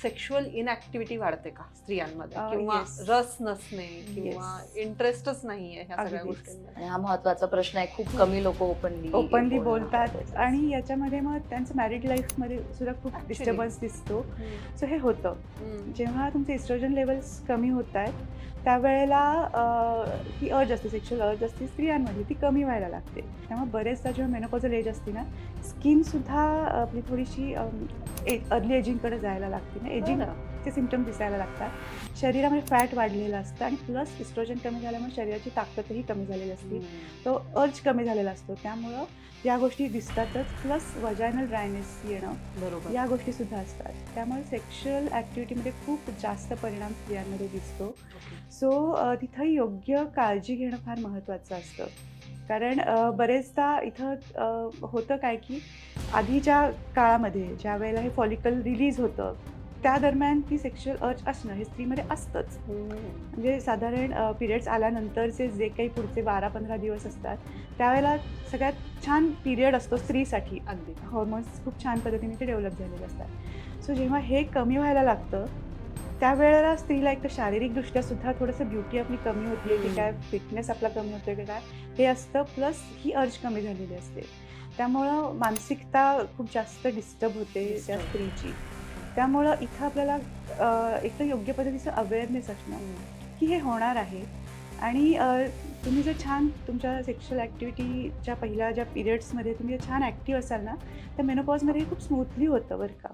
Sexual इनऍक्टिव्हिटी वाढते का स्त्रियांमध्ये, किंवा Yes. रस नसणे किंवा इंटरेस्टच नाहीये ह्या सगळ्या अगदीच. गोष्टींमध्ये? आणि हा महत्वाचा प्रश्न आहे. खूप कमी लोक ओपनली बोलतात आणि याच्यामध्ये मग त्यांचं मॅरिड लाईफमध्ये सुद्धा खूप Actually. डिस्टर्बन्स दिसतो. हम्म. सो हे होतं हम्म. जेव्हा तुमचे इस्ट्रोजन लेवल्स कमी होत आहेत त्यावेळेला ही अर्ज असते, सेक्शुअल अर्ज असते स्त्रियांमध्ये, ती कमी व्हायला लागते. त्यामुळे बरेचदा जेव्हा मेनोपॉझल एज असते ना, स्किनसुद्धा आपली थोडीशी अर्ली एजिंगकडे जायला लागते ना, एजिंगचे सिम्पटम दिसायला लागतात. शरीरामध्ये फॅट वाढलेलं असतं आणि प्लस इस्ट्रोजन कमी झाल्यामुळे शरीराची ताकदही कमी झालेली असते. तो अर्ज कमी झालेला असतो, त्यामुळं या गोष्टी दिसतातच. प्लस वजायनल ड्रायनेस येणं, बरोबर. या गोष्टीसुद्धा असतात. त्यामुळे सेक्शुअल ॲक्टिव्हिटीमध्ये खूप जास्त परिणाम स्त्रियांमध्ये दिसतो. सो तिथं योग्य काळजी घेणं फार महत्त्वाचं असतं. कारण बरेचदा इथं होतं काय की आधीच्या काळामध्ये ज्या वेळेला हे फॉलिकल रिलीज होतं त्या दरम्यान ती सेक्शुअल अर्ज असणं हे स्त्रीमध्ये असतंच. म्हणजे साधारण पिरियड्स आल्यानंतरचे जे काही पुढचे 12-15 दिवस असतात त्यावेळेला सगळ्यात छान पिरियड असतो स्त्रीसाठी. अगदी. हॉर्मोन्स खूप छान पद्धतीने ते डेव्हलप झालेले असतात. सो जेव्हा हे कमी व्हायला लागतं त्यावेळेला स्त्रीला एक तर शारीरिकदृष्ट्या सुद्धा थोडंसं ब्युटी आपली कमी होते की काय, फिटनेस आपला कमी होतोय की काय हे असतं. प्लस ही अर्ज कमी झालेली असते, त्यामुळं मानसिकता खूप जास्त डिस्टर्ब होते त्या स्त्रीची. त्यामुळं इथं आपल्याला एक तर योग्य पद्धतीचं अवेअरनेस असणं की हे होणार आहे. आणि तुम्ही जर छान तुमच्या सेक्शुअल ॲक्टिव्हिटीच्या पहिल्या ज्या पिरियड्समध्ये तुम्ही जर छान ॲक्टिव्ह असाल ना, तर मेनोपॉजमध्ये खूप स्मूथली होतं बरं का.